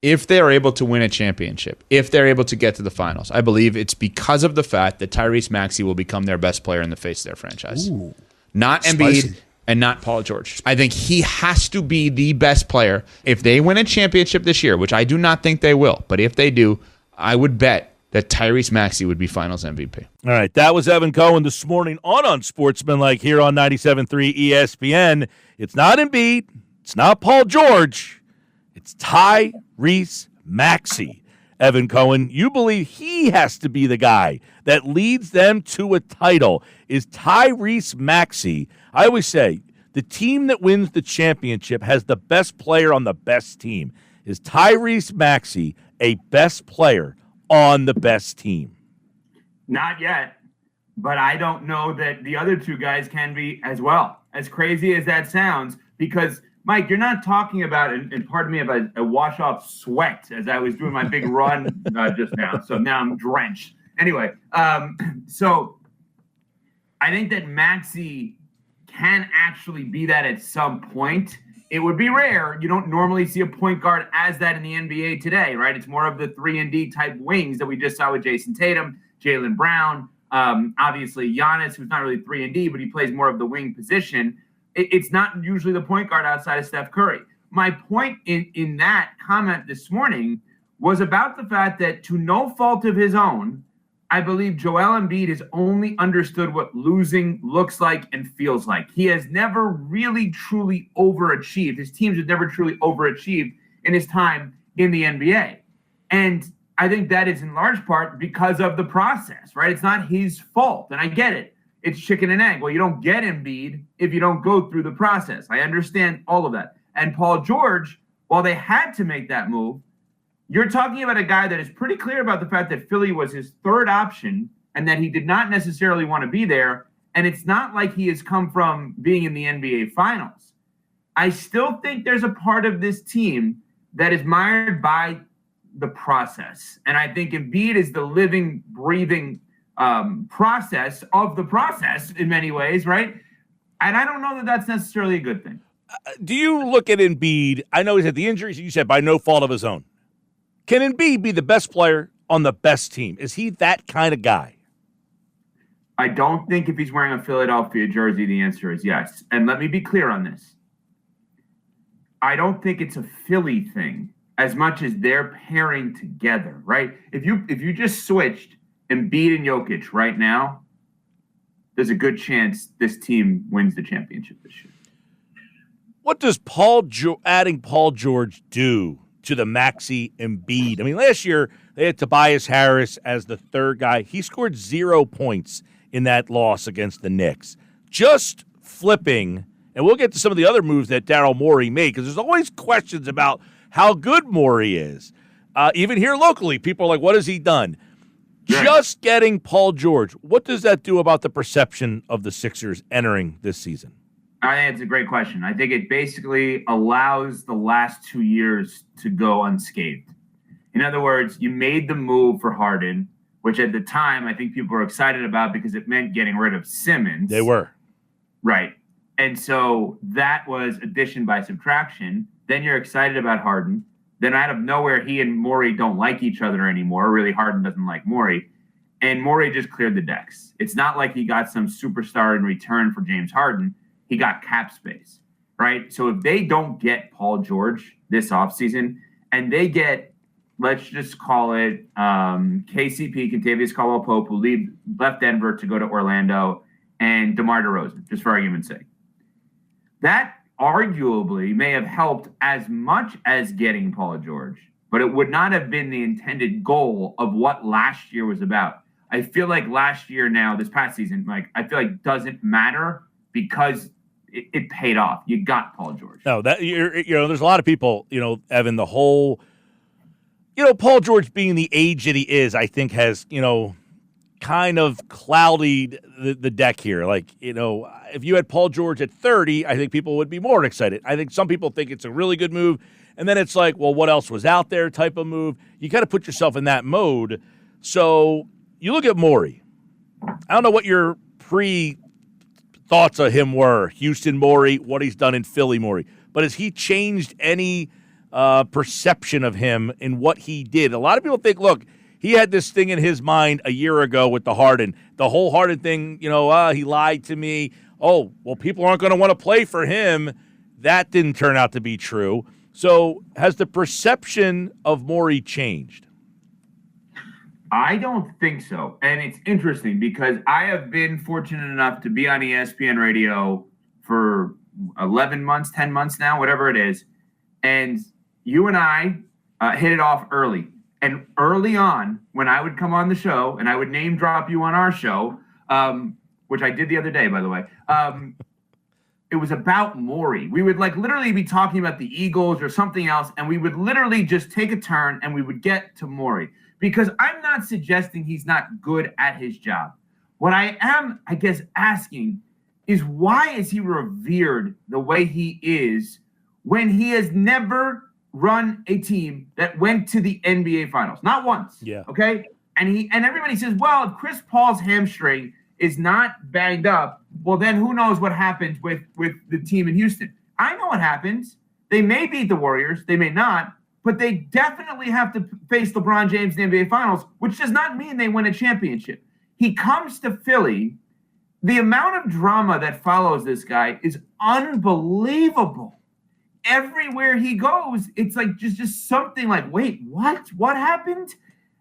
if they are able to win a championship, if they're able to get to the finals, I believe it's because of the fact that Tyrese Maxey will become their best player in the face of their franchise. Ooh, not spicy. Embiid and not Paul George. I think he has to be the best player. If they win a championship this year, which I do not think they will, but if they do, I would bet that Tyrese Maxey would be finals MVP. All right, that was Evan Cohen this morning on Unsportsmanlike here on 97.3 ESPN. It's not Embiid. It's not Paul George. It's Tyrese Maxey. Evan Cohen, you believe he has to be the guy that leads them to a title. Is Tyrese Maxey, I always say, the team that wins the championship has the best player on the best team. Is Tyrese Maxey a best player on the best team? Not yet, but I don't know that the other two guys can be as well. As crazy as that sounds, because Mike, you're not talking about, and pardon me if I wash off sweat as I was doing my big run just now. So now I'm drenched. Anyway, so I think that Maxey can actually be that at some point. It would be rare. You don't normally see a point guard as that in the NBA today, right? It's more of the 3-and-D type wings that we just saw with Jason Tatum, Jaylen Brown, obviously Giannis, who's not really 3-and-D, but he plays more of the wing position. It's not usually the point guard outside of Steph Curry. My point in that comment this morning was about the fact that, to no fault of his own, I believe Joel Embiid has only understood what losing looks like and feels like. He has never really truly overachieved. His teams have never truly overachieved in his time in the NBA. And I think that is in large part because of the process, right? It's not his fault, and I get it. It's chicken and egg. Well, you don't get Embiid if you don't go through the process. I understand all of that. And Paul George, while they had to make that move, you're talking about a guy that is pretty clear about the fact that Philly was his third option and that he did not necessarily want to be there. And it's not like he has come from being in the NBA Finals. I still think there's a part of this team that is mired by the process. And I think Embiid is the living, breathing process of the process in many ways, right? And I don't know that that's necessarily a good thing. Do you look at Embiid? I know he's had the injuries, you said, by no fault of his own. Can Embiid be the best player on the best team? Is he that kind of guy? I don't think if he's wearing a Philadelphia jersey, the answer is yes. And let me be clear on this. I don't think it's a Philly thing as much as they're pairing together, right? If you just switched Embiid and Jokic right now, there's a good chance this team wins the championship this year. What does adding Paul George do to the Maxey Embiid? I mean, last year they had Tobias Harris as the third guy. He scored 0 points in that loss against the Knicks. Just flipping, and we'll get to some of the other moves that Daryl Morey made, because there's always questions about how good Morey is. Even here locally, people are like, what has he done? Just getting Paul George, what does that do about the perception of the Sixers entering this season? I think it's a great question. I think it basically allows the last 2 years to go unscathed. In other words, you made the move for Harden, which at the time I think people were excited about because it meant getting rid of Simmons. They were. Right. And so that was addition by subtraction. Then you're excited about Harden. Then out of nowhere, he and Morey don't like each other anymore. Really, Harden doesn't like Morey. And Morey just cleared the decks. It's not like he got some superstar in return for James Harden. He got cap space, right? So if they don't get Paul George this offseason and they get, let's just call it KCP, Kentavious Caldwell-Pope, who left Denver to go to Orlando, and DeMar DeRozan, just for argument's sake. That arguably may have helped as much as getting Paul George, but it would not have been the intended goal of what last year was about. I feel like last year now, this past season, like I feel like doesn't matter because it paid off. You got Paul George. No, that there's a lot of people, Evan, the whole, Paul George being the age that he is, I think has, kind of clouded the deck here. Like, if you had Paul George at 30, I think people would be more excited. I think some people think it's a really good move. And then it's like, well, what else was out there type of move? You got to put yourself in that mode. So you look at Morey. I don't know what your thoughts of him were. Houston Morey, what he's done in Philly Morey. But has he changed any perception of him and what he did. A lot of people think, look, he had this thing in his mind a year ago with the Harden. The whole Harden thing, he lied to me. Oh, well, people aren't going to want to play for him. That didn't turn out to be true. So has the perception of Morey changed? I don't think so. And it's interesting because I have been fortunate enough to be on ESPN radio for 11 months, 10 months now, whatever it is. And you and I hit it off early. And early on, when I would come on the show and I would name drop you on our show, which I did the other day, by the way, it was about Morey. We would literally be talking about the Eagles or something else, and we would literally just take a turn and we would get to Morey. Because I'm not suggesting he's not good at his job. What I am, I guess, asking is why is he revered the way he is when he has never run a team that went to the NBA Finals? Not once. Yeah. Okay? And everybody says, well, if Chris Paul's hamstring is not banged up, well, then who knows what happens with the team in Houston. I know what happens. They may beat the Warriors. They may not. But they definitely have to face LeBron James in the NBA Finals, which does not mean they win a championship. He comes to Philly. The amount of drama that follows this guy is unbelievable. Everywhere he goes, it's like just something like, wait, what? What happened?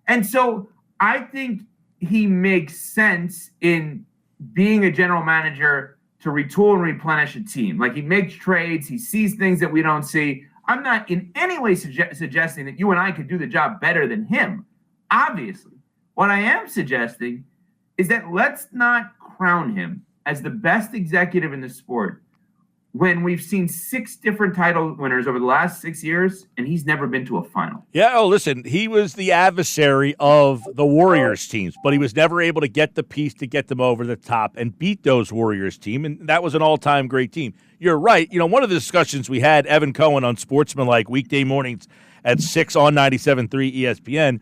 And so I think he makes sense in being a general manager to retool and replenish a team. Like, he makes trades. He sees things that we don't see. I'm not in any way suggesting that you and I could do the job better than him. Obviously. What I am suggesting is that let's not crown him as the best executive in the sport when we've seen 6 different title winners over the last 6 years, and he's never been to a final. Yeah, listen, he was the adversary of the Warriors teams, but he was never able to get the piece to get them over the top and beat those Warriors team, and that was an all-time great team. You're right. One of the discussions we had, Evan Cohen on Sportsmanlike weekday mornings at 6 on 97.3 ESPN,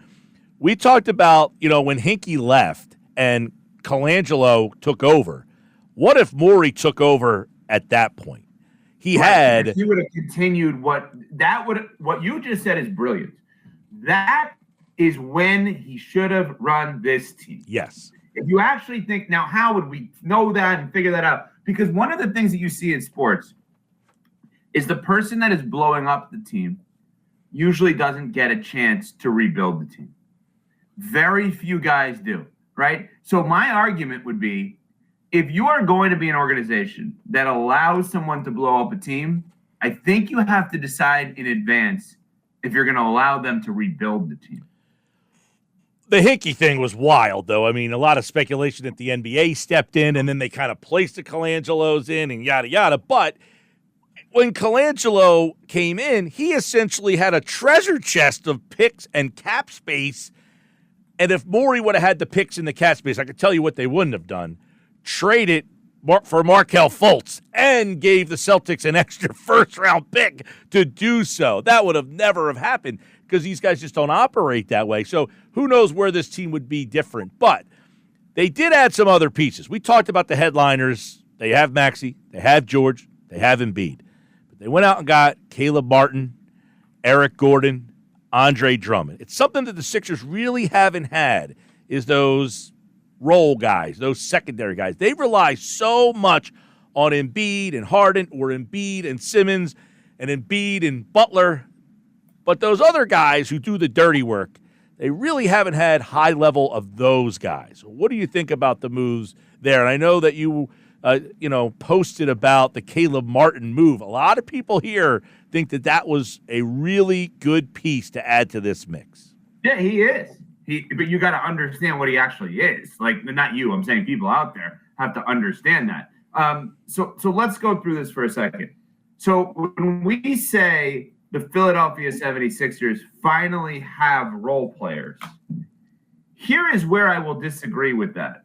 we talked about, when Hinkie left and Colangelo took over, what if Morey took over at that point? He would have continued what you just said is brilliant. That is when he should have run this team. Yes. If you actually think, now how would we know that and figure that out? Because one of the things that you see in sports is the person that is blowing up the team usually doesn't get a chance to rebuild the team. Very few guys do, right? So my argument would be, if you are going to be an organization that allows someone to blow up a team, I think you have to decide in advance if you're going to allow them to rebuild the team. The Hinkie thing was wild, though. I mean, a lot of speculation that the NBA stepped in, and then they kind of placed the Colangelos in and yada, yada. But when Colangelo came in, he essentially had a treasure chest of picks and cap space. And if Morey would have had the picks in the cap space, I could tell you what they wouldn't have done. Trade it for Markelle Fultz and gave the Celtics an extra first-round pick to do so. That would have never have happened because these guys just don't operate that way. So who knows where this team would be different. But they did add some other pieces. We talked about the headliners. They have Maxey. They have George. They have Embiid. But they went out and got Caleb Martin, Eric Gordon, Andre Drummond. It's something that the Sixers really haven't had, is those role guys, those secondary guys. They rely so much on Embiid and Harden, or Embiid and Simmons, and Embiid and Butler. But those other guys who do the dirty work, they really haven't had high level of those guys. What do you think about the moves there? And I know that you posted about the Caleb Martin move. A lot of people here think that that was a really good piece to add to this mix. Yeah, he is. But you got to understand what he actually is. Like, not you, I'm saying people out there have to understand that. So let's go through this for a second. So when we say the Philadelphia 76ers finally have role players, here is where I will disagree with that.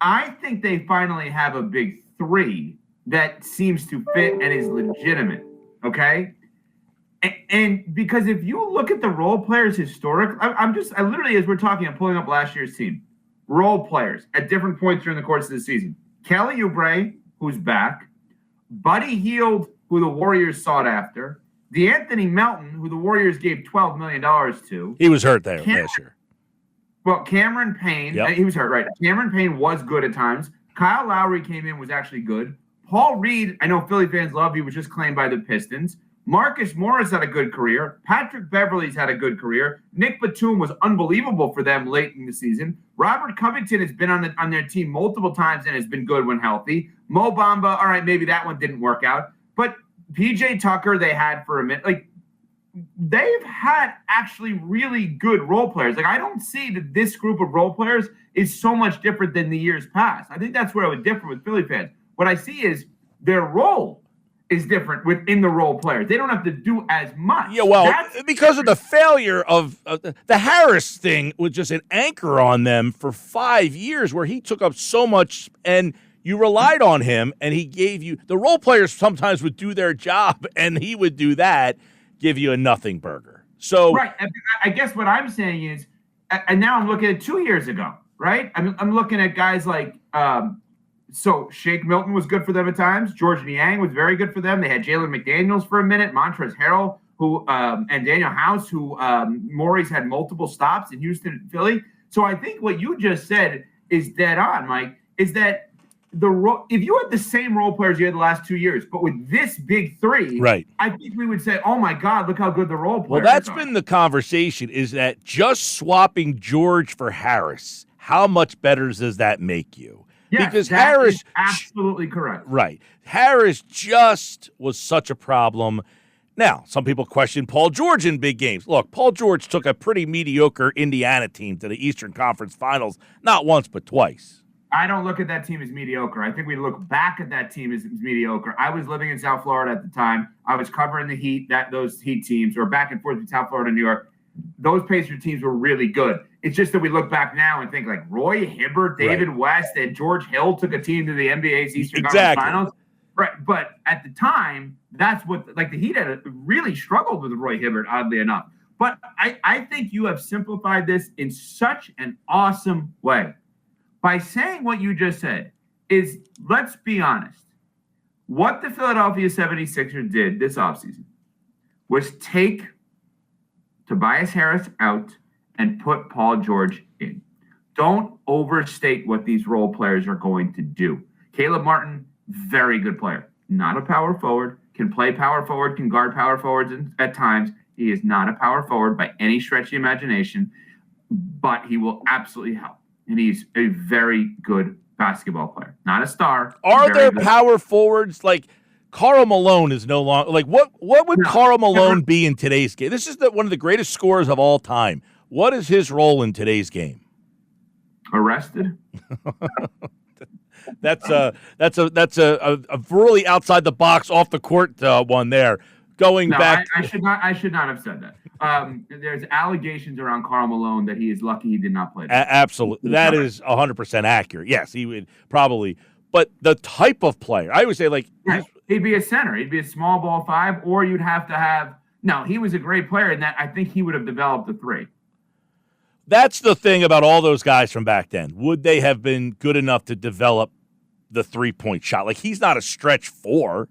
I think they finally have a big three that seems to fit and is legitimate, okay? And because if you look at the role players historic, I literally, as we're talking, I'm pulling up last year's team. Role players at different points during the course of the season. Kelly Oubre, who's back. Buddy Hield, who the Warriors sought after. DeAnthony Melton, who the Warriors gave $12 million to. He was hurt there last year. Well, Cameron Payne, he was hurt, right? Cameron Payne was good at times. Kyle Lowry came in, was actually good. Paul Reed, I know Philly fans love, he was just claimed by the Pistons. Marcus Morris had a good career. Patrick Beverley's had a good career. Nick Batum was unbelievable for them late in the season. Robert Covington has been on their team multiple times and has been good when healthy. Mo Bamba, all right, maybe that one didn't work out. But PJ Tucker they had for a minute. Like, they've had actually really good role players. Like, I don't see that this group of role players is so much different than the years past. I think that's where I would differ with Philly fans. What I see is their role is different within the role players. They don't have to do as much. Yeah, well, because of the failure of the Harris thing was just an anchor on them for 5 years where he took up so much and you relied on him and he gave you – the role players sometimes would do their job and he would do that, give you a nothing burger. So right. I guess what I'm saying is – and now I'm looking at 2 years ago, right? I'm looking at guys like so Shake Milton was good for them at times. George Niang was very good for them. They had Jalen McDaniels for a minute, Montrezl Harrell, who and Daniel House, who Morey's had multiple stops in Houston and Philly. So I think what you just said is dead on, Mike, is that if you had the same role players you had the last 2 years, but with this big three, right, I think we would say, oh, my God, look how good the role players are. Well, that's been the conversation, is that just swapping George for Harris, how much better does that make you? Yes, because that Harris is absolutely correct. Right. Harris just was such a problem. Now, some people question Paul George in big games. Look, Paul George took a pretty mediocre Indiana team to the Eastern Conference Finals, not once but twice. I don't look at that team as mediocre. I think we look back at that team as mediocre. I was living in South Florida at the time. I was covering the Heat, those Heat teams, or back and forth between South Florida and New York. Those Pacers teams were really good. It's just that we look back now and think like Roy Hibbert, David West, and George Hill took a team to the NBA's Eastern Conference Finals. Right. But at the time, that's what, like, the Heat had really struggled with Roy Hibbert, oddly enough. But I think you have simplified this in such an awesome way. By saying what you just said is, let's be honest, what the Philadelphia 76ers did this offseason was take Tobias Harris out and put Paul George in. Don't overstate what these role players are going to do. Caleb Martin, very good player. Not a power forward. Can play power forward, can guard power forwards at times. He is not a power forward by any stretch of the imagination, but he will absolutely help. And he's a very good basketball player. Not a star. Are there power forwards like Karl Malone is no longer like what would Karl Malone be in today's game? This is one of the greatest scorers of all time. What is his role in today's game? Arrested. That's a really outside the box, off the court one there. Going back, I should not have said that. There's allegations around Karl Malone that he is lucky he did not play. Absolutely, that is 100% accurate. Yes, he would probably. But the type of player, I would say, like he'd be a center. He'd be a small ball five, or you'd have to have. No, he was a great player in that. I think he would have developed a three. That's the thing about all those guys from back then. Would they have been good enough to develop the 3-point shot? Like, he's not a stretch four.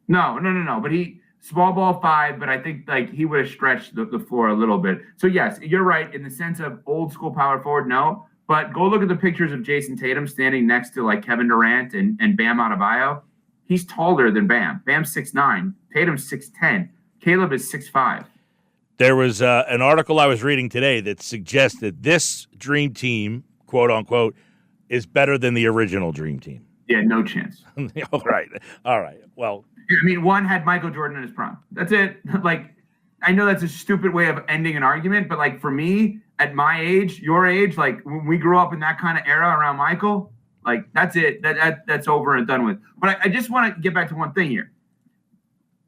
No. But he small ball five, but I think like he would have stretched the floor a little bit. So yes, you're right in the sense of old school power forward. No, but go look at the pictures of Jason Tatum standing next to like Kevin Durant and Bam Adebayo. He's taller than Bam. Bam's 6'9". Tatum's 6'10". Caleb is 6'5". There was an article I was reading today that suggested this dream team, quote unquote, is better than the original dream team. Yeah, no chance. All right. Well, I mean, one had Michael Jordan in his prime. That's it. Like, I know that's a stupid way of ending an argument, but like for me, at my age, your age, like when we grew up in that kind of era around Michael, like that's it. That's over and done with. But I just want to get back to one thing here.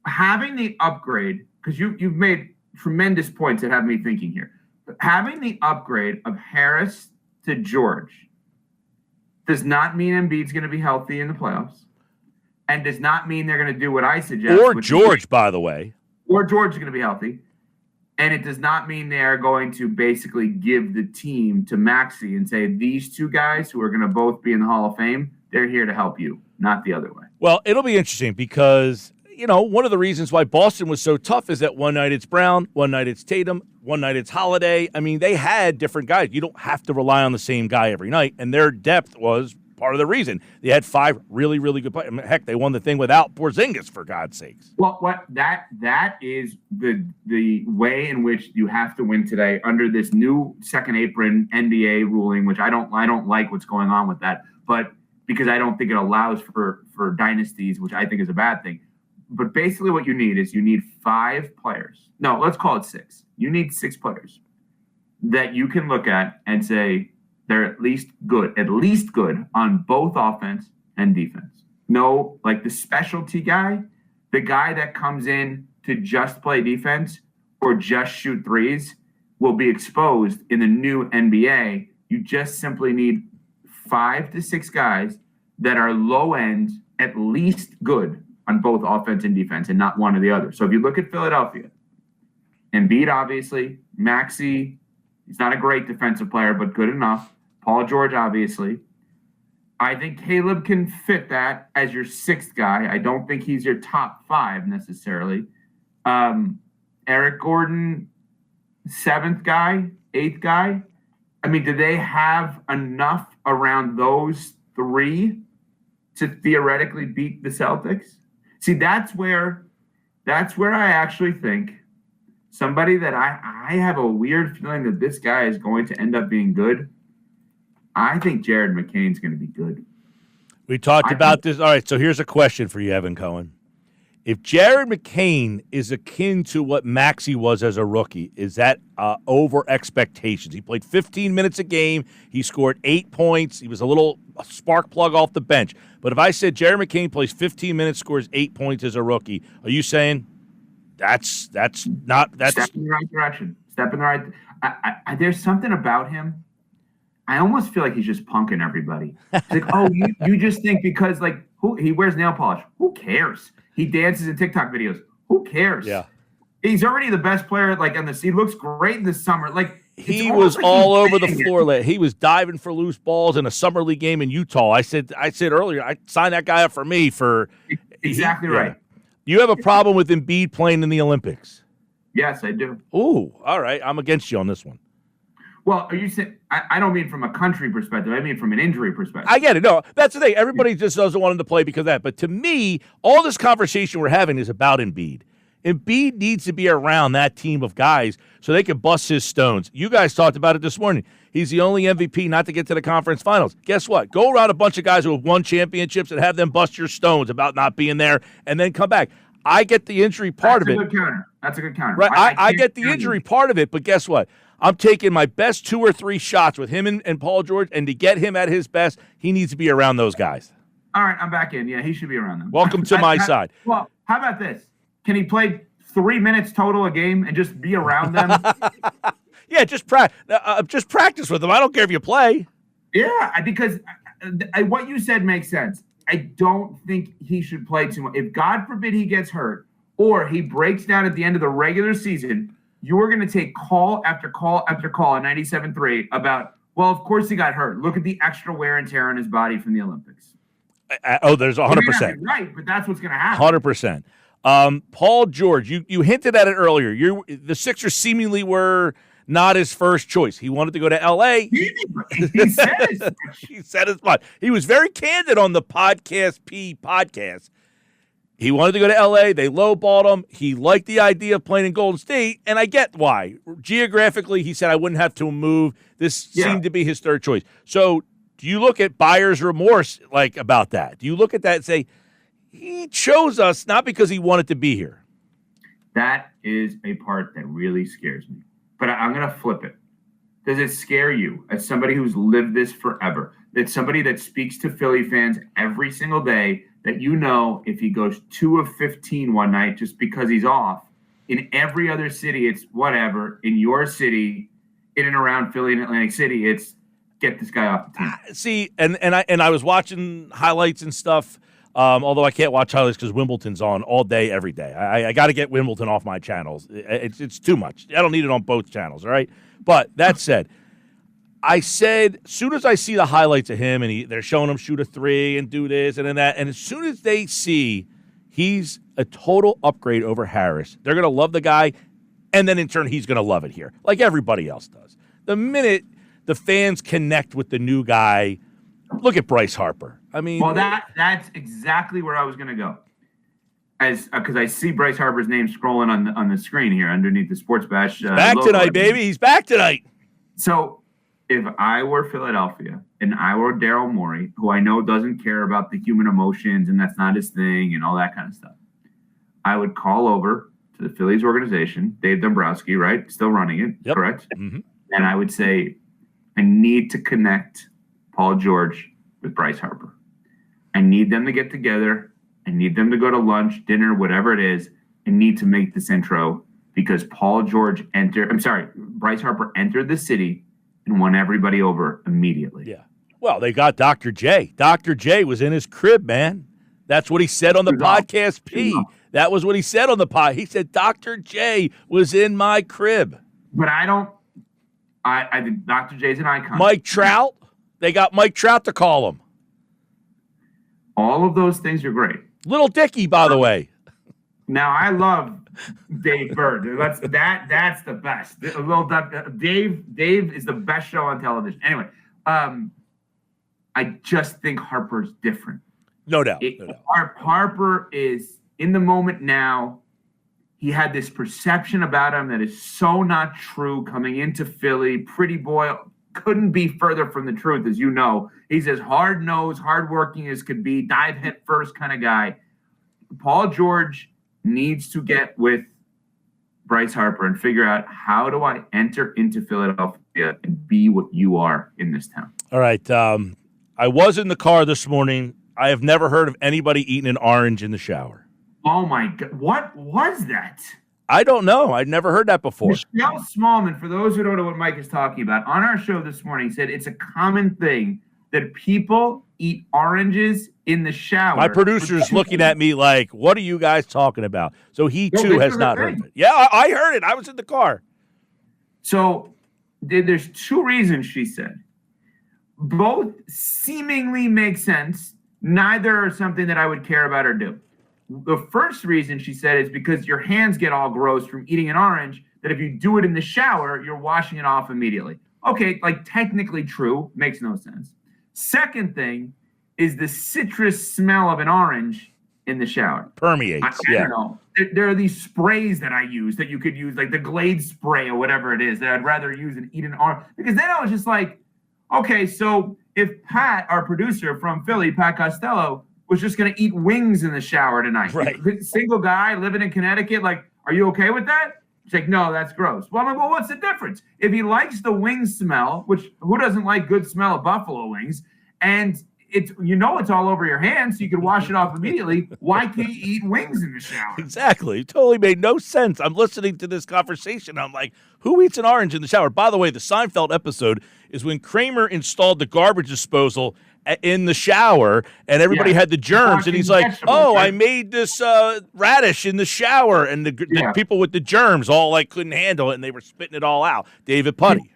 Having the upgrade, because you've made tremendous points that have me thinking here. But having the upgrade of Harris to George does not mean Embiid's going to be healthy in the playoffs, and does not mean they're going to do what I suggest. Or George, by the way. Or George is going to be healthy. And it does not mean they're going to basically give the team to Maxey and say, these two guys who are going to both be in the Hall of Fame, they're here to help you, not the other way. Well, it'll be interesting because, one of the reasons why Boston was so tough is that one night it's Brown, one night it's Tatum, one night it's Holiday. I mean, they had different guys. You don't have to rely on the same guy every night, and their depth was part of the reason. They had 5 really, really good players. I mean, heck, they won the thing without Porzingis, for God's sakes. Well, that is the way in which you have to win today under this new second apron NBA ruling, which I don't like what's going on with that, but because I don't think it allows for dynasties, which I think is a bad thing. But basically what you need is 5 players. No, let's call it 6. You need 6 players that you can look at and say, they're at least good on both offense and defense. No, like the specialty guy, the guy that comes in to just play defense or just shoot threes will be exposed in the new NBA. You just simply need 5 to 6 guys that are low end, at least good on both offense and defense, and not one or the other. So if you look at Philadelphia, Embiid, obviously, Maxey, he's not a great defensive player, but good enough. Paul George, obviously. I think Caleb can fit that as your 6th guy. I don't think he's your top 5 necessarily. Eric Gordon, 7th guy, 8th guy. I mean, do they have enough around those 3 to theoretically beat the Celtics? See, that's where I actually think somebody that I have a weird feeling that this guy is going to end up being good. I think Jared McCain's going to be good. We talked about this. All right, so here's a question for you, Evan Cohen. If Jared McCain is akin to what Maxey was as a rookie, is that over expectations? He played 15 minutes a game. He scored 8 points. He was a little spark plug off the bench. But if I said Jared McCain plays 15 minutes, scores 8 points as a rookie, are you saying that's step in the right direction? Step in the right. There's something about him. I almost feel like he's just punking everybody. It's like, oh, you just think because like he wears nail polish. Who cares? He dances in TikTok videos. Who cares? Yeah. He's already the best player. Like he looks great this summer. Like he was all over the floor. He was diving for loose balls in a summer league game in Utah. I said earlier, I signed that guy up for me for exactly right. You have a problem with Embiid playing in the Olympics? Yes, I do. Ooh, all right. I'm against you on this one. Well, are you saying? I don't mean from a country perspective. I mean from an injury perspective. I get it. No, that's the thing. Everybody just doesn't want him to play because of that. But to me, all this conversation we're having is about Embiid. Embiid needs to be around that team of guys so they can bust his stones. You guys talked about it this morning. He's the only MVP not to get to the conference finals. Guess what? Go around a bunch of guys who have won championships and have them bust your stones about not being there and then come back. I get the injury part of it. That's a good counter. Right. I get the injury part of it, but guess what? I'm taking my best 2 or 3 shots with him and Paul George, and to get him at his best, he needs to be around those guys. All right, I'm back in. Yeah, he should be around them. Welcome to my side. Well, how about this? Can he play 3 minutes total a game and just be around them? Yeah, just practice with them. I don't care if you play. Yeah, because what you said makes sense. I don't think he should play too much. If God forbid he gets hurt or he breaks down at the end of the regular season, you are going to take call after call after call on 97.3 about, well, of course he got hurt. Look at the extra wear and tear on his body from the Olympics. There's 100%. Right, but that's what's going to happen. 100%. Paul George, you hinted at it earlier. The Sixers seemingly were not his first choice. He wanted to go to L.A. He said as much. He said as much. He was very candid on the podcast. He wanted to go to L.A. They lowballed him. He liked the idea of playing in Golden State, and I get why. Geographically, he said, I wouldn't have to move. This seemed to be his third choice. So do you look at buyer's remorse about that? Do you look at that and say, he chose us not because he wanted to be here? That is a part that really scares me. But I'm going to flip it. Does it scare you as somebody who's lived this forever, that somebody that speaks to Philly fans every single day, that if he goes 2 of 15 one night just because he's off, in every other city it's whatever, in your city, in and around Philly and Atlantic City, it's get this guy off the team. See, and I was watching highlights and stuff, although I can't watch highlights because Wimbledon's on all day, every day. I got to get Wimbledon off my channels. It's too much. I don't need it on both channels, all right? But that said, I said, as soon as I see the highlights of him and they're showing him shoot a 3 and do this and then that, and as soon as they see He's a total upgrade over Harris. They're going to love the guy, and then in turn, he's going to love it here, like everybody else does. The minute the fans connect with the new guy, look at Bryce Harper. I mean, well, that's exactly where I was going to go. Because I see Bryce Harper's name scrolling on the screen here underneath the Sports Bash. Back logo. tonight, baby. He's back tonight. So if I were Philadelphia and I were Daryl Morey, who I know doesn't care about the human emotions and that's not his thing and all that kind of stuff, I would call over to the Phillies organization, Dave Dombrowski, right? Still running it, yep. Correct? Mm-hmm. And I would say, I need to connect Paul George with Bryce Harper. I need them to get together. I need them to go to lunch, dinner, whatever it is. I need to make this intro because Bryce Harper entered the city and won everybody over immediately. Yeah. Well, they got Dr. J. Dr. J was in his crib, man. That's what he said on the podcast, P. That was what he said on the pod. He said, Dr. J was in my crib. But I think Dr. J's an icon. Mike Trout, they got Mike Trout to call him. All of those things are great. Little Dicky, by the way. Now I love Dave Bird. That's the best. Dave is the best show on television. Anyway, I just think Harper's different. No doubt. Harper is in the moment now. He had this perception about him that is so not true coming into Philly. Pretty boy couldn't be further from the truth, as you know. He's as hard-nosed, hardworking as could be, dive head first kind of guy. Paul George needs to get with Bryce Harper and figure out, how do I enter into Philadelphia and be what you are in this town? All right. I was in the car this morning. I have never heard of anybody eating an orange in the shower. Oh, my God. What was that? I don't know. I'd never heard that before. Michelle Smallman, for those who don't know what Mike is talking about, on our show this morning said it's a common thing that people eat oranges in the shower. My producer's looking at me like, what are you guys talking about? So he, too, has not heard of it. Yeah, I heard it. I was in the car. So there's two reasons, she said. Both seemingly make sense. Neither are something that I would care about or do. The first reason, she said, is because your hands get all gross from eating an orange, that if you do it in the shower, you're washing it off immediately. Okay, like technically true, makes no sense. Second thing is the citrus smell of an orange in the shower. Permeates, I don't know. There are these sprays that I use that you could use, like the Glade spray or whatever it is, that I'd rather use than eat an orange. Because then I was just like, okay, so if Pat, our producer from Philly, Pat Costello, was just going to eat wings in the shower tonight. Right. Single guy living in Connecticut, like, are you okay with that? She's like, no, that's gross. Well, I'm like, well, what's the difference? If he likes the wing smell, which who doesn't like good smell of buffalo wings, and it's all over your hands, so you can wash it off immediately, why can't you eat wings in the shower? Exactly. It totally made no sense. I'm listening to this conversation. I'm like, who eats an orange in the shower? By the way, the Seinfeld episode is when Kramer installed the garbage disposal in the shower, and everybody had the germs, and he's like, oh, right? I made this radish in the shower, and the people with the germs all like couldn't handle it, and they were spitting it all out. David Putty.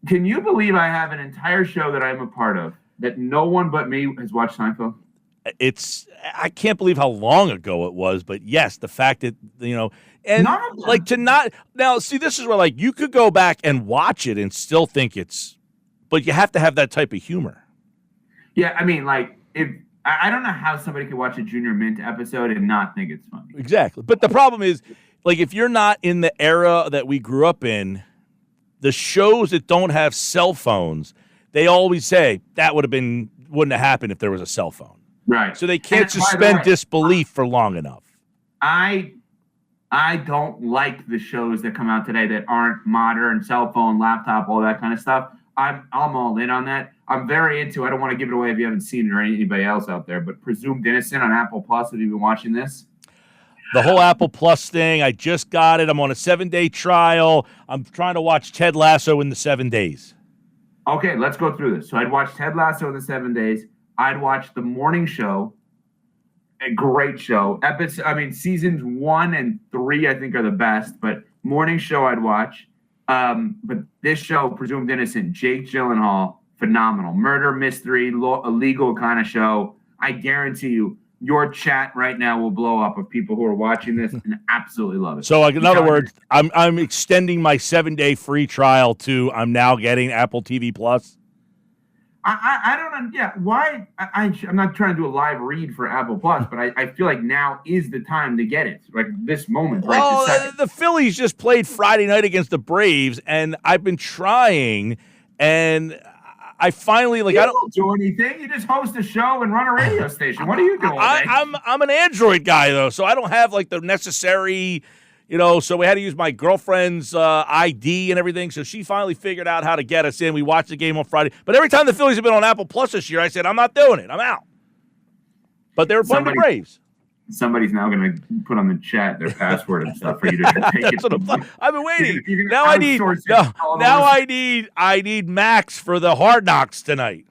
Can you believe I have an entire show that I'm a part of that no one but me has watched Seinfeld? I can't believe how long ago it was, but yes, the fact that, and like to not, now see, this is where like you could go back and watch it and still think but you have to have that type of humor. Yeah, I mean, like, I don't know how somebody could watch a Junior Mint episode and not think it's funny. Exactly. But the problem is, like, if you're not in the era that we grew up in, the shows that don't have cell phones, they always say that wouldn't have happened if there was a cell phone. Right. So they can't suspend disbelief for long enough. I don't like the shows that come out today that aren't modern, cell phone, laptop, all that kind of stuff. I'm all in on that. I'm very into, I don't want to give it away if you haven't seen it or anybody else out there, but Presumed Innocent on Apple Plus. Have you been watching this? The whole Apple Plus thing, I just got it. I'm on a 7-day trial. I'm trying to watch Ted Lasso in the 7 days. Okay, let's go through this. So I'd watch Ted Lasso in the 7 days. I'd watch The Morning Show, a great show. Seasons 1 and 3 I think are the best, but Morning Show I'd watch. But this show, Presumed Innocent, Jake Gyllenhaal, phenomenal. Murder, mystery, a legal kind of show. I guarantee you, your chat right now will blow up of people who are watching this and absolutely love it. So, like, in other words, I'm extending my 7-day free trial to I'm now getting Apple TV Plus. I don't. Yeah, why? I'm not trying to do a live read for Apple Plus, but I feel like now is the time to get it. Like this moment, right? Well, the Phillies just played Friday night against the Braves, and I've been trying, and I finally I don't do anything. You just host a show and run a radio station. What are you doing? I'm an Android guy though, so I don't have like the necessary. So we had to use my girlfriend's ID and everything. So she finally figured out how to get us in. We watched the game on Friday. But every time the Phillies have been on Apple Plus this year, I said, I'm not doing it. I'm out. But they were playing the Braves. Somebody's now going to put on the chat their password and stuff for you to take it. I've been waiting. Now I need Max for the Hard Knocks tonight.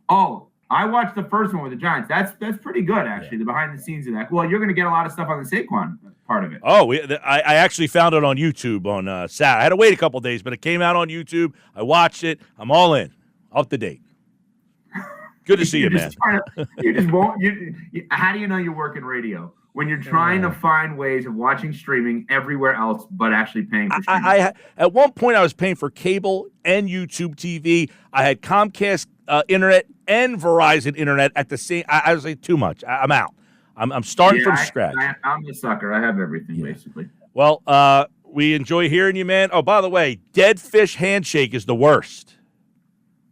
Oh, I watched the first one with the Giants. That's pretty good, actually, the behind the scenes of that. Well, you're going to get a lot of stuff on the Saquon part of it. Oh, I actually found it on YouTube on Saturday. I had to wait a couple of days, but it came out on YouTube. I watched it. I'm all in, up to date. Good to see you, man. You just won't. How do you know you work in radio? When you're trying to find ways of watching streaming everywhere else, but actually paying for streaming. At one point, I was paying for cable and YouTube TV. I had Comcast internet and Verizon internet at the same. I was like, too much. I'm out. I'm starting from scratch. I'm the sucker. I have everything basically. Well, we enjoy hearing you, man. Oh, by the way, dead fish handshake is the worst.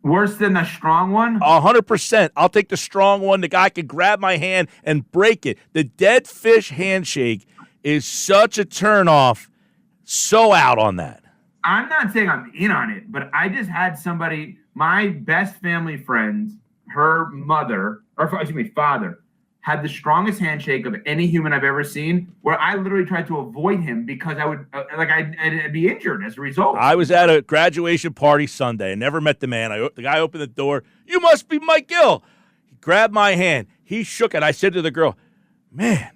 Worse than the strong one? 100%. I'll take the strong one. The guy could grab my hand and break it. The dead fish handshake is such a turnoff. So out on that. I'm not saying I'm in on it, but I just had somebody, my best family friend, her mother, or excuse me, father, had the strongest handshake of any human I've ever seen, where I literally tried to avoid him because I would I'd be injured as a result. I was at a graduation party Sunday. I never met the man. The guy opened the door. You must be Mike Gill. He grabbed my hand. He shook it. I said to the girl, man,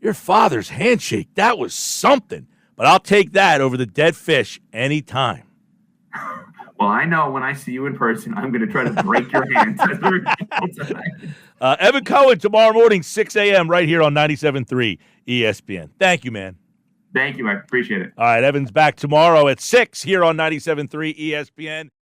your father's handshake, that was something. But I'll take that over the dead fish anytime. Well, I know when I see you in person, I'm going to try to break your hand. Evan Cohen tomorrow morning, 6 a.m. right here on 97.3 ESPN. Thank you, man. Thank you. I appreciate it. All right, Evan's back tomorrow at 6 here on 97.3 ESPN.